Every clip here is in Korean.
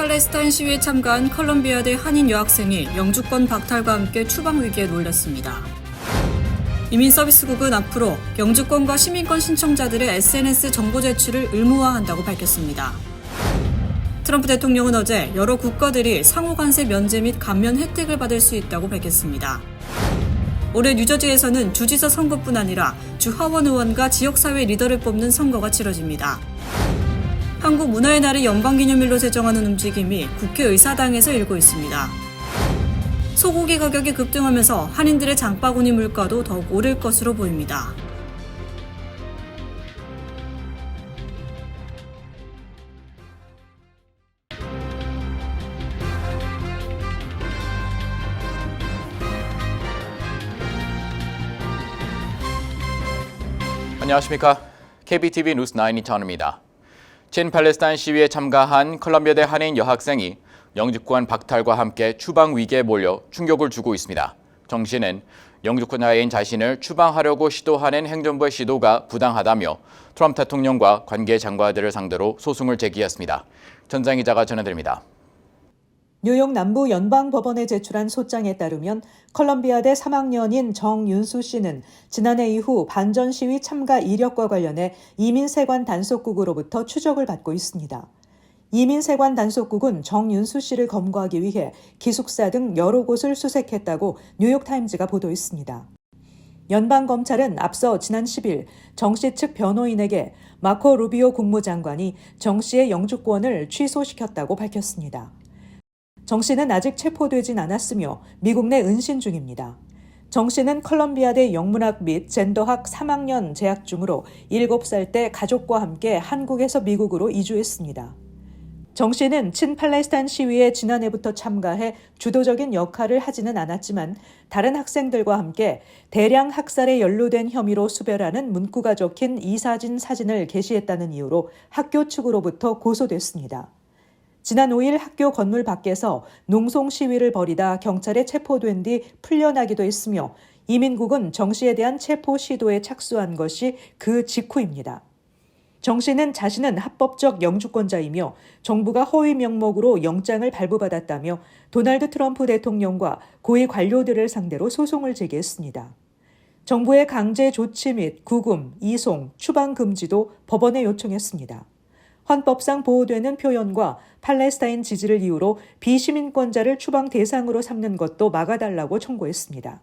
친팔레스타인 시위에 참가한 컬럼비아대 한인 여학생이 영주권 박탈과 함께 추방 위기에 놓였습니다. 이민서비스국은 앞으로 영주권과 시민권 신청자들의 SNS 정보 제출을 의무화한다고 밝혔습니다. 트럼프 대통령은 어제 여러 국가들이 상호 관세 면제 및 감면 혜택을 받을 수 있다고 밝혔습니다. 올해 뉴저지에서는 주지사 선거뿐 아니라 주 하원 의원과 지역사회 리더를 뽑는 선거가 치러집니다. 한국 문화의 날을 연방기념일로 제정하는 움직임이 국회의사당에서 일고 있습니다. 소고기 가격이 급등하면서 한인들의 장바구니 물가도 더욱 오를 것으로 보입니다. 안녕하십니까. KBTV 뉴스 9 이천입니다. 친팔레스타인 시위에 참가한 컬럼비아대 한인 여학생이 영주권 박탈과 함께 추방 위기에 몰려 충격을 주고 있습니다. 정 씨는 영주권 하에인 자신을 추방하려고 시도하는 행정부의 시도가 부당하다며 트럼프 대통령과 관계 장관들을 상대로 소송을 제기했습니다. 전장 기자가 전해드립니다. 뉴욕 남부 연방법원에 제출한 소장에 따르면 컬럼비아대 3학년인 정윤수 씨는 지난해 이후 반전 시위 참가 이력과 관련해 이민세관 단속국으로부터 추적을 받고 있습니다. 이민세관 단속국은 정윤수 씨를 검거하기 위해 기숙사 등 여러 곳을 수색했다고 뉴욕타임즈가 보도했습니다. 연방검찰은 앞서 지난 10일 정 씨 측 변호인에게 마코 루비오 국무장관이 정 씨의 영주권을 취소시켰다고 밝혔습니다. 정 씨는 아직 체포되진 않았으며 미국 내 은신 중입니다. 정 씨는 컬럼비아대 영문학 및 젠더학 3학년 재학 중으로 7살 때 가족과 함께 한국에서 미국으로 이주했습니다. 정 씨는 친팔레스타인 시위에 지난해부터 참가해 주도적인 역할을 하지는 않았지만 다른 학생들과 함께 대량 학살에 연루된 혐의로 수별하는 문구가 적힌 이사진 사진을 게시했다는 이유로 학교 측으로부터 고소됐습니다. 지난 5일 학교 건물 밖에서 농송 시위를 벌이다 경찰에 체포된 뒤 풀려나기도 했으며 이민국은 정 씨에 대한 체포 시도에 착수한 것이 그 직후입니다. 정 씨는 자신은 합법적 영주권자이며 정부가 허위 명목으로 영장을 발부받았다며 도널드 트럼프 대통령과 고위 관료들을 상대로 소송을 제기했습니다. 정부의 강제 조치 및 구금, 이송, 추방 금지도 법원에 요청했습니다. 헌법상 보호되는 표현과 팔레스타인 지지를 이유로 비시민권자를 추방 대상으로 삼는 것도 막아달라고 청구했습니다.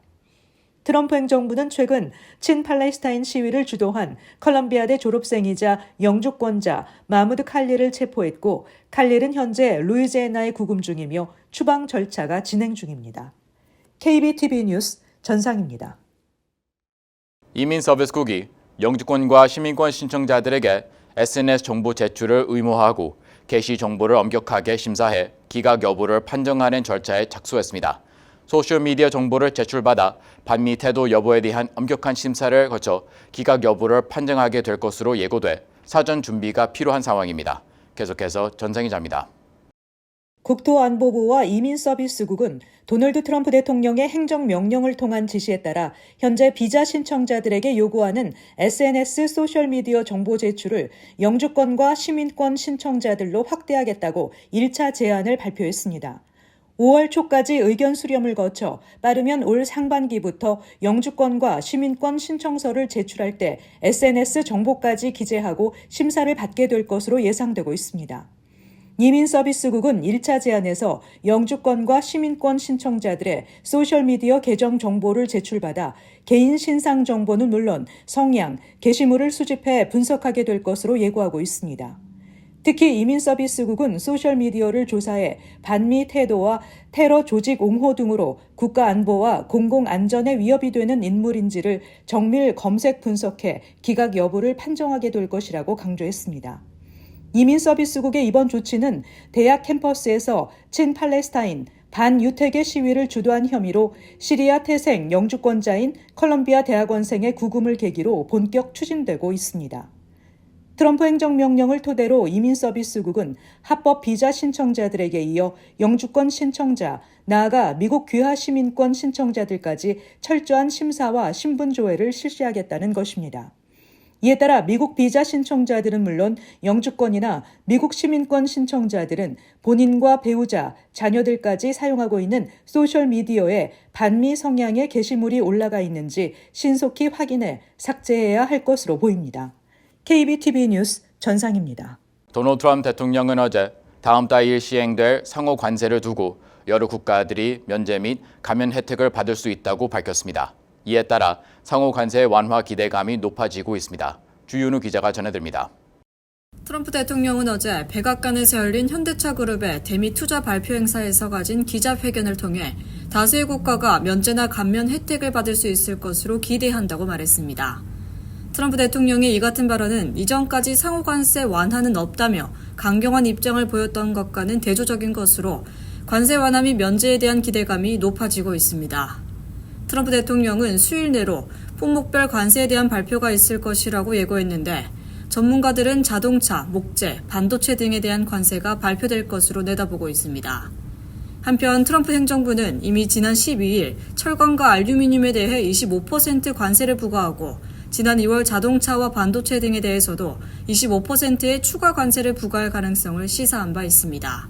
트럼프 행정부는 최근 친팔레스타인 시위를 주도한 컬럼비아대 졸업생이자 영주권자 마무드 칼리를 체포했고 칼리는 현재 루이지애나에 구금 중이며 추방 절차가 진행 중입니다. KBTV 뉴스 전상입니다. 이민서비스국이 영주권과 시민권 신청자들에게 SNS 정보 제출을 의무화하고 게시 정보를 엄격하게 심사해 기각 여부를 판정하는 절차에 착수했습니다. 소셜미디어 정보를 제출받아 반미 태도 여부에 대한 엄격한 심사를 거쳐 기각 여부를 판정하게 될 것으로 예고돼 사전 준비가 필요한 상황입니다. 계속해서 전상 기자입니다. 국토안보부와 이민서비스국은 도널드 트럼프 대통령의 행정명령을 통한 지시에 따라 현재 비자 신청자들에게 요구하는 SNS 소셜미디어 정보 제출을 영주권과 시민권 신청자들로 확대하겠다고 1차 제안을 발표했습니다. 5월 초까지 의견 수렴을 거쳐 빠르면 올 상반기부터 영주권과 시민권 신청서를 제출할 때 SNS 정보까지 기재하고 심사를 받게 될 것으로 예상되고 있습니다. 이민서비스국은 1차 제안에서 영주권과 시민권 신청자들의 소셜미디어 계정 정보를 제출받아 개인 신상 정보는 물론 성향, 게시물을 수집해 분석하게 될 것으로 예고하고 있습니다. 특히 이민서비스국은 소셜미디어를 조사해 반미 태도와 테러 조직 옹호 등으로 국가 안보와 공공안전에 위협이 되는 인물인지를 정밀 검색 분석해 기각 여부를 판정하게 될 것이라고 강조했습니다. 이민서비스국의 이번 조치는 대학 캠퍼스에서 친팔레스타인, 반유태계 시위를 주도한 혐의로 시리아 태생 영주권자인 컬럼비아 대학원생의 구금을 계기로 본격 추진되고 있습니다. 트럼프 행정명령을 토대로 이민서비스국은 합법 비자 신청자들에게 이어 영주권 신청자, 나아가 미국 귀화 시민권 신청자들까지 철저한 심사와 신분 조회를 실시하겠다는 것입니다. 이에 따라 미국 비자 신청자들은 물론 영주권이나 미국 시민권 신청자들은 본인과 배우자, 자녀들까지 사용하고 있는 소셜미디어에 반미 성향의 게시물이 올라가 있는지 신속히 확인해 삭제해야 할 것으로 보입니다. KBTV 뉴스 전상입니다. 도널드 트럼프 대통령은 어제 다음 달 2일 시행될 상호 관세를 두고 여러 국가들이 면제 및 감면 혜택을 받을 수 있다고 밝혔습니다. 이에 따라 상호 관세 완화 기대감이 높아지고 있습니다. 주윤우 기자가 전해드립니다. 트럼프 대통령은 어제 백악관에서 열린 현대차 그룹의 대미 투자 발표 행사에서 가진 기자회견을 통해 다수의 국가가 면제나 감면 혜택을 받을 수 있을 것으로 기대한다고 말했습니다. 트럼프 대통령의 이 같은 발언은 이전까지 상호 관세 완화는 없다며 강경한 입장을 보였던 것과는 대조적인 것으로 관세 완화 및 면제에 대한 기대감이 높아지고 있습니다. 트럼프 대통령은 수일 내로 품목별 관세에 대한 발표가 있을 것이라고 예고했는데 전문가들은 자동차, 목재, 반도체 등에 대한 관세가 발표될 것으로 내다보고 있습니다. 한편 트럼프 행정부는 이미 지난 12일 철강과 알루미늄에 대해 25% 관세를 부과하고 지난 2월 자동차와 반도체 등에 대해서도 25%의 추가 관세를 부과할 가능성을 시사한 바 있습니다.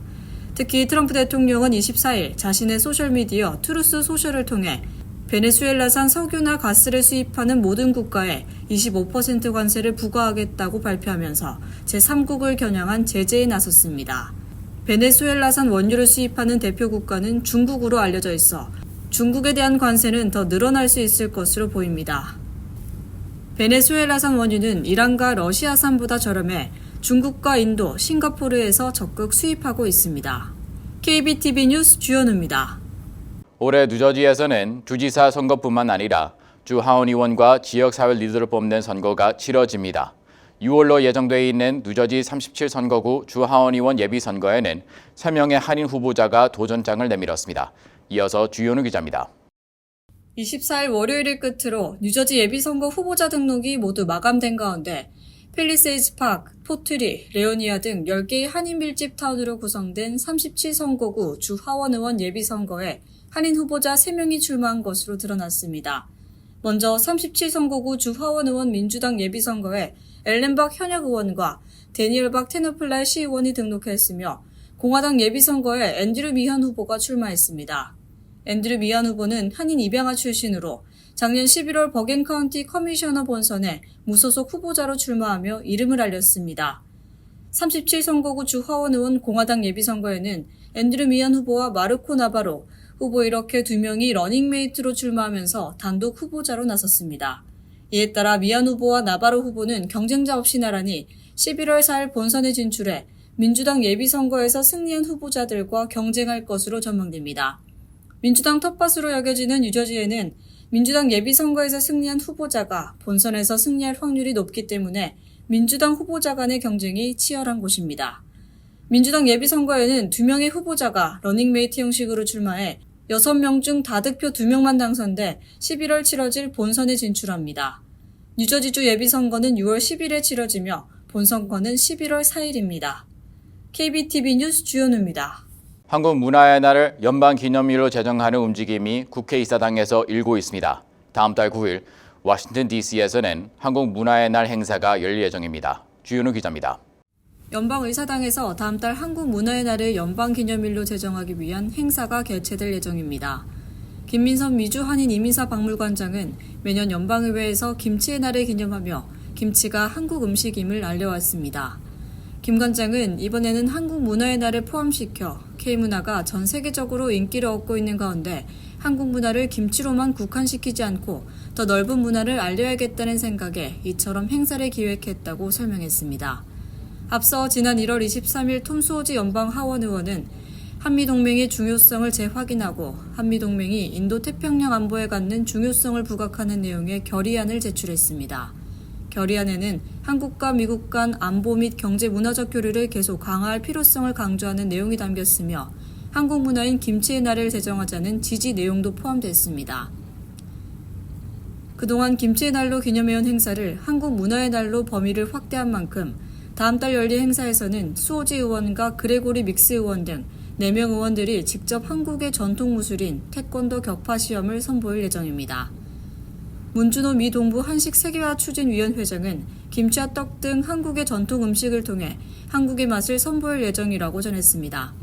특히 트럼프 대통령은 24일 자신의 소셜미디어 트루스 소셜을 통해 베네수엘라산 석유나 가스를 수입하는 모든 국가에 25% 관세를 부과하겠다고 발표하면서 제3국을 겨냥한 제재에 나섰습니다. 베네수엘라산 원유를 수입하는 대표 국가는 중국으로 알려져 있어 중국에 대한 관세는 더 늘어날 수 있을 것으로 보입니다. 베네수엘라산 원유는 이란과 러시아산보다 저렴해 중국과 인도, 싱가포르에서 적극 수입하고 있습니다. KBTV 뉴스 주연우입니다. 올해 뉴저지에서는 주지사 선거뿐만 아니라 주 하원의원과 지역사회 리더를 뽑는 선거가 치러집니다. 6월로 예정돼 있는 뉴저지 37선거구 주 하원의원 예비선거에는 3명의 한인 후보자가 도전장을 내밀었습니다. 이어서 주연우 기자입니다. 24일 월요일을 끝으로 뉴저지 예비선거 후보자 등록이 모두 마감된 가운데 팰리세이드 파크, 포트리, 레오니아 등 10개의 한인 밀집 타운으로 구성된 37선거구 주 하원의원 예비선거에 한인 후보자 3명이 출마한 것으로 드러났습니다. 먼저 37선거구 주 하원의원 민주당 예비선거에 앨런 박 현역 의원과 데니얼 박 테너플라이 시의원이 등록했으며 공화당 예비선거에 앤드류 미한 후보가 출마했습니다. 앤드류 미한 후보는 한인 입양아 출신으로 작년 11월 버겐 카운티 커미셔너 본선에 무소속 후보자로 출마하며 이름을 알렸습니다. 37선거구 주 하원의원 공화당 예비선거에는 앤드류 미한 후보와 마르코 나바로 후보 이렇게 2명이 러닝메이트로 출마하면서 단독 후보자로 나섰습니다. 이에 따라 미한 후보와 나바로 후보는 경쟁자 없이 나란히 11월 4일 본선에 진출해 민주당 예비선거에서 승리한 후보자들과 경쟁할 것으로 전망됩니다. 민주당 텃밭으로 여겨지는 뉴저지에는 민주당 예비선거에서 승리한 후보자가 본선에서 승리할 확률이 높기 때문에 민주당 후보자 간의 경쟁이 치열한 곳입니다. 민주당 예비선거에는 2명의 후보자가 러닝메이트 형식으로 출마해 6명 중 다득표 2명만 당선돼 11월 치러질 본선에 진출합니다. 뉴저지주 예비선거는 6월 10일에 치러지며 본선거는 11월 4일입니다. KBTV 뉴스 주연우입니다. 한국 문화의 날을 연방기념일로 제정하는 움직임이 국회 이사당에서 일고 있습니다. 다음 달 9일 워싱턴 DC에서는 한국 문화의 날 행사가 열릴 예정입니다. 주윤우 기자입니다. 연방의사당에서 다음 달 한국 문화의 날을 연방기념일로 제정하기 위한 행사가 개최될 예정입니다. 김민선 미주 한인 이민사 박물관장은 매년 연방의회에서 김치의 날을 기념하며 김치가 한국 음식임을 알려왔습니다. 김 관장은 이번에는 한국 문화의 날을 포함시켜 K문화가 전 세계적으로 인기를 얻고 있는 가운데 한국 문화를 김치로만 국한시키지 않고 더 넓은 문화를 알려야겠다는 생각에 이처럼 행사를 기획했다고 설명했습니다. 앞서 지난 1월 23일 톰 수오지 연방 하원 의원은 한미동맹의 중요성을 재확인하고 한미동맹이 인도태평양 안보에 갖는 중요성을 부각하는 내용의 결의안을 제출했습니다. 결의안에는 한국과 미국 간 안보 및 경제 문화적 교류를 계속 강화할 필요성을 강조하는 내용이 담겼으며 한국 문화인 김치의 날을 제정하자는 지지 내용도 포함됐습니다. 그동안 김치의 날로 기념해온 행사를 한국 문화의 날로 범위를 확대한 만큼 다음 달 열릴 행사에서는 수오지 의원과 그레고리 믹스 의원 등 4명 의원들이 직접 한국의 전통 무술인 태권도 격파 시험을 선보일 예정입니다. 문준호 미 동부 한식 세계화 추진위원 회장은 김치와 떡 등 한국의 전통 음식을 통해 한국의 맛을 선보일 예정이라고 전했습니다.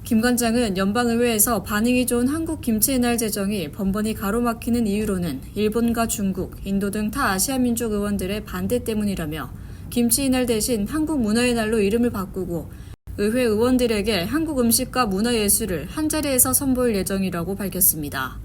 김 관장은 연방의회에서 반응이 좋은 한국 김치의 날 제정이 번번이 가로막히는 이유로는 일본과 중국, 인도 등 타 아시아 민족 의원들의 반대 때문이라며 김치의 날 대신 한국 문화의 날로 이름을 바꾸고 의회 의원들에게 한국 음식과 문화예술을 한자리에서 선보일 예정이라고 밝혔습니다.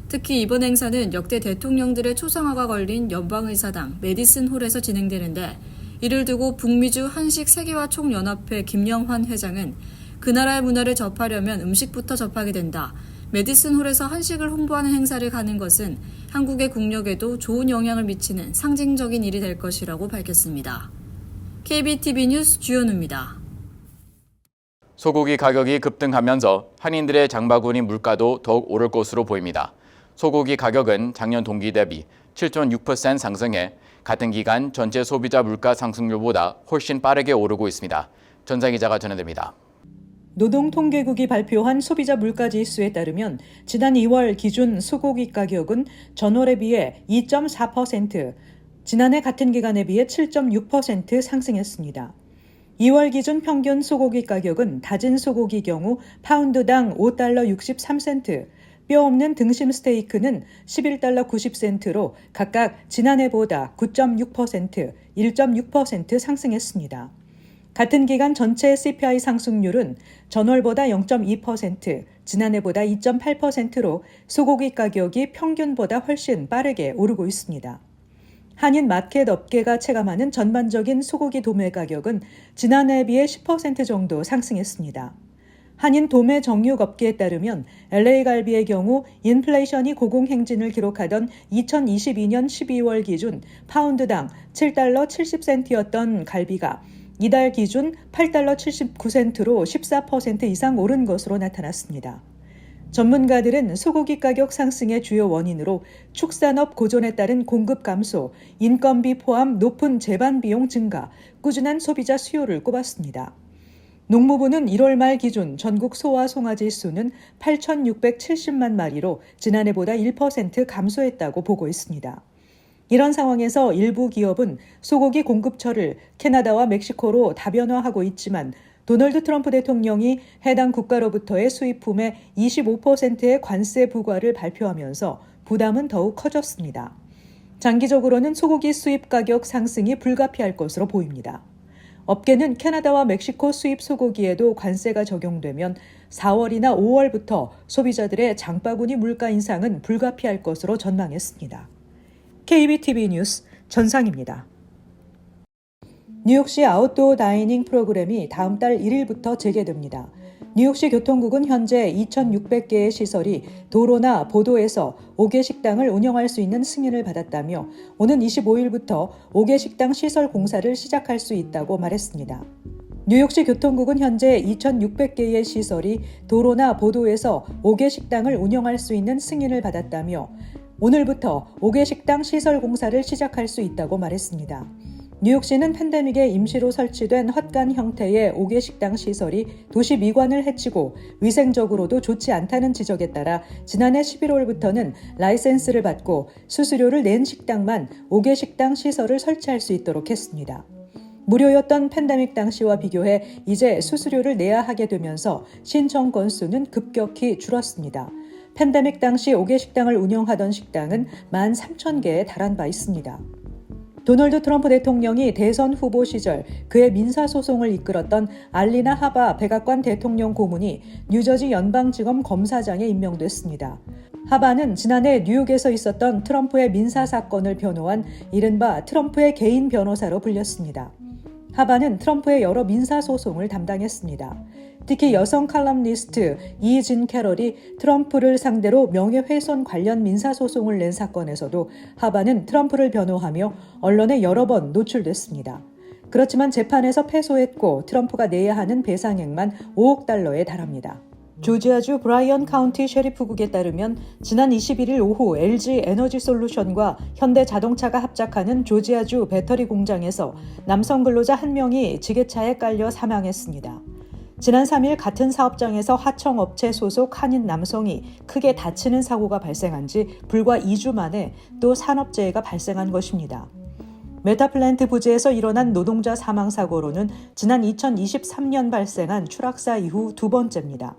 특히 이번 행사는 역대 대통령들의 초상화가 걸린 연방의사당 메디슨 홀에서 진행되는데 이를 두고 북미주 한식 세계화 총연합회 김영환 회장은 그 나라의 문화를 접하려면 음식부터 접하게 된다. 메디슨 홀에서 한식을 홍보하는 행사를 가는 것은 한국의 국력에도 좋은 영향을 미치는 상징적인 일이 될 것이라고 밝혔습니다. KBTV 뉴스 주현우입니다. 소고기 가격이 급등하면서 한인들의 장바구니 물가도 더욱 오를 것으로 보입니다. 소고기 가격은 작년 동기 대비 7.6% 상승해 같은 기간 전체 소비자 물가 상승률보다 훨씬 빠르게 오르고 있습니다. 전상 기자가 전해드립니다. 노동통계국이 발표한 소비자 물가지수에 따르면 지난 2월 기준 소고기 가격은 전월에 비해 2.4%, 지난해 같은 기간에 비해 7.6% 상승했습니다. 2월 기준 평균 소고기 가격은 다진 소고기 경우 파운드당 5달러 63센트, 뼈 없는 등심 스테이크는 11달러 90센트로 각각 지난해보다 9.6%, 1.6% 상승했습니다. 같은 기간 전체 CPI 상승률은 전월보다 0.2%, 지난해보다 2.8%로 소고기 가격이 평균보다 훨씬 빠르게 오르고 있습니다. 한인 마켓 업계가 체감하는 전반적인 소고기 도매 가격은 지난해에 비해 10% 정도 상승했습니다. 한인 도매 정육 업계에 따르면 LA 갈비의 경우 인플레이션이 고공행진을 기록하던 2022년 12월 기준 파운드당 7달러 70센트였던 갈비가 이달 기준 8달러 79센트로 14% 이상 오른 것으로 나타났습니다. 전문가들은 소고기 가격 상승의 주요 원인으로 축산업 고전에 따른 공급 감소, 인건비 포함 높은 제반 비용 증가, 꾸준한 소비자 수요를 꼽았습니다. 농무부는 1월 말 기준 전국 소와 송아지 수는 8,670만 마리로 지난해보다 1% 감소했다고 보고 있습니다. 이런 상황에서 일부 기업은 소고기 공급처를 캐나다와 멕시코로 다변화하고 있지만 도널드 트럼프 대통령이 해당 국가로부터의 수입품의 25%의 관세 부과를 발표하면서 부담은 더욱 커졌습니다. 장기적으로는 소고기 수입 가격 상승이 불가피할 것으로 보입니다. 업계는 캐나다와 멕시코 수입 소고기에도 관세가 적용되면 4월이나 5월부터 소비자들의 장바구니 물가 인상은 불가피할 것으로 전망했습니다. KBTV 뉴스 전상입니다. 뉴욕시 아웃도어 다이닝 프로그램이 다음 달 1일부터 재개됩니다. 뉴욕시 교통국은 현재 2,600개의 시설이 도로나 보도에서 5개 식당을 운영할 수 있는 승인을 받았다며 오는 25일부터 5개 식당 시설 공사를 시작할 수 있다고 말했습니다. 뉴욕시 교통국은 현재 2,600개의 시설이 도로나 보도에서 5개 식당을 운영할 수 있는 승인을 받았다며 오늘부터 5개 식당 시설 공사를 시작할 수 있다고 말했습니다. 뉴욕시는 팬데믹에 임시로 설치된 헛간 형태의 5개 식당 시설이 도시 미관을 해치고 위생적으로도 좋지 않다는 지적에 따라 지난해 11월부터는 라이센스를 받고 수수료를 낸 식당만 5개 식당 시설을 설치할 수 있도록 했습니다. 무료였던 팬데믹 당시와 비교해 이제 수수료를 내야 하게 되면서 신청 건수는 급격히 줄었습니다. 팬데믹 당시 5개 식당을 운영하던 식당은 13,000개에 달한 바 있습니다. 도널드 트럼프 대통령이 대선 후보 시절 그의 민사소송을 이끌었던 알리나 하바 백악관 대통령 고문이 뉴저지 연방지검 검사장에 임명됐습니다. 하바는 지난해 뉴욕에서 있었던 트럼프의 민사사건을 변호한 이른바 트럼프의 개인 변호사로 불렸습니다. 하바는 트럼프의 여러 민사소송을 담당했습니다. 특히 여성 칼럼니스트 이진 캐럴이 트럼프를 상대로 명예훼손 관련 민사소송을 낸 사건에서도 하바는 트럼프를 변호하며 언론에 여러 번 노출됐습니다. 그렇지만 재판에서 패소했고 트럼프가 내야 하는 배상액만 5억 달러에 달합니다. 조지아주 브라이언 카운티 셰리프국에 따르면 지난 21일 오후 LG 에너지 솔루션과 현대 자동차가 합작하는 조지아주 배터리 공장에서 남성 근로자 1명이 지게차에 깔려 사망했습니다. 지난 3일 같은 사업장에서 하청업체 소속 한인 남성이 크게 다치는 사고가 발생한 지 불과 2주 만에 또 산업재해가 발생한 것입니다. 메타플랜트 부지에서 일어난 노동자 사망 사고로는 지난 2023년 발생한 추락사 이후 두 번째입니다.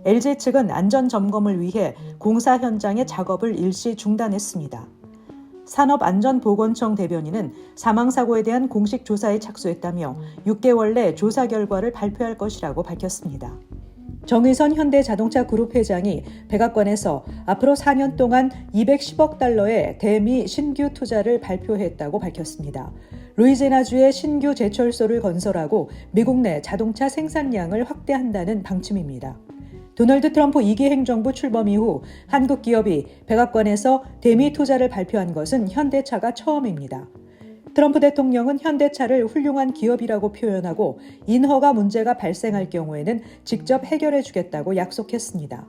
LG 측은 안전 점검을 위해 공사 현장의 작업을 일시 중단했습니다. 산업안전보건청 대변인은 사망사고에 대한 공식 조사에 착수했다며 6개월 내 조사 결과를 발표할 것이라고 밝혔습니다. 정의선 현대자동차 그룹 회장이 백악관에서 앞으로 4년 동안 210억 달러의 대미 신규 투자를 발표했다고 밝혔습니다. 루이지애나주에 신규 제철소를 건설하고 미국 내 자동차 생산량을 확대한다는 방침입니다. 도널드 트럼프 2기 행정부 출범 이후 한국 기업이 백악관에서 대미 투자를 발표한 것은 현대차가 처음입니다. 트럼프 대통령은 현대차를 훌륭한 기업이라고 표현하고 인허가 문제가 발생할 경우에는 직접 해결해 주겠다고 약속했습니다.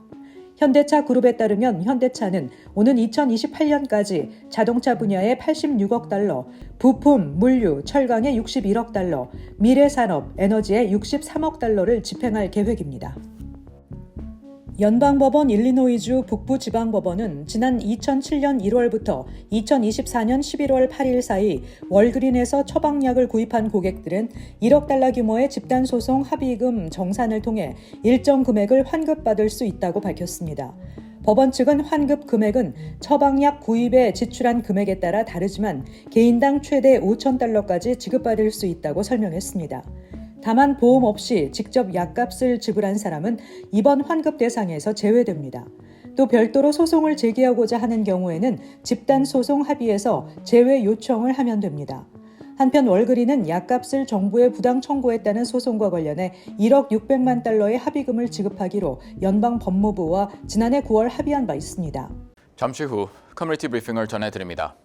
현대차 그룹에 따르면 현대차는 오는 2028년까지 자동차 분야에 86억 달러, 부품, 물류, 철강에 61억 달러, 미래산업, 에너지에 63억 달러를 집행할 계획입니다. 연방법원 일리노이주 북부지방법원은 지난 2007년 1월부터 2024년 11월 8일 사이 월그린에서 처방약을 구입한 고객들은 1억 달러 규모의 집단소송 합의금 정산을 통해 일정 금액을 환급받을 수 있다고 밝혔습니다. 법원 측은 환급 금액은 처방약 구입에 지출한 금액에 따라 다르지만 개인당 최대 5,000달러까지 지급받을 수 있다고 설명했습니다. 다만 보험 없이 직접 약값을 지불한 사람은 이번 환급 대상에서 제외됩니다. 또 별도로 소송을 제기하고자 하는 경우에는 집단소송 합의에서 제외 요청을 하면 됩니다. 한편 월그린은 약값을 정부에 부당 청구했다는 소송과 관련해 1억 600만 달러의 합의금을 지급하기로 연방법무부와 지난해 9월 합의한 바 있습니다. 잠시 후 커뮤니티 브리핑을 전해드립니다.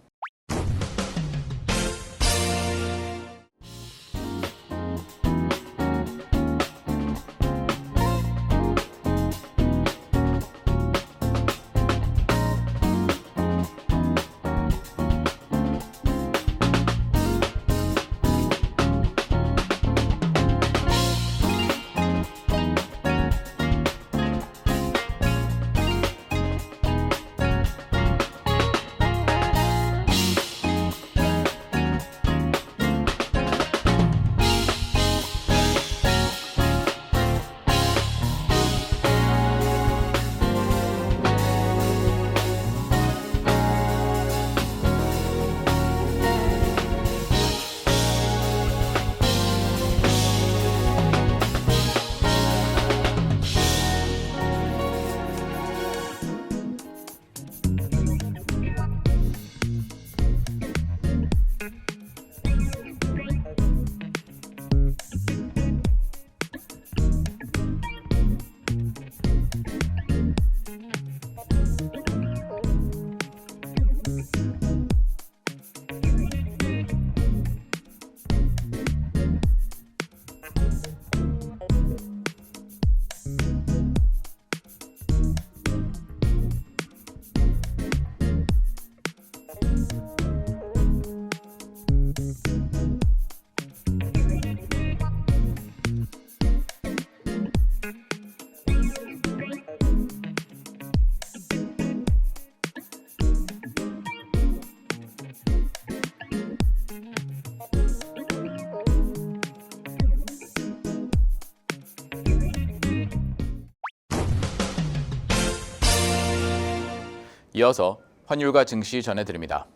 이어서 환율과 증시 전해드립니다.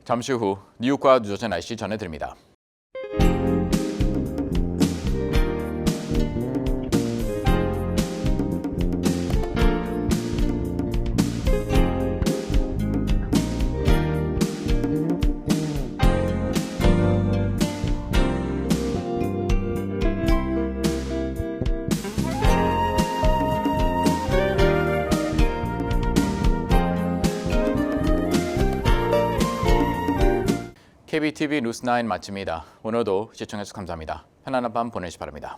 잠시 후 뉴욕과 뉴저지 날씨 전해드립니다. KBTV 뉴스9 마칩니다. 오늘도 시청해주셔서 감사합니다. 편안한 밤 보내시기 바랍니다.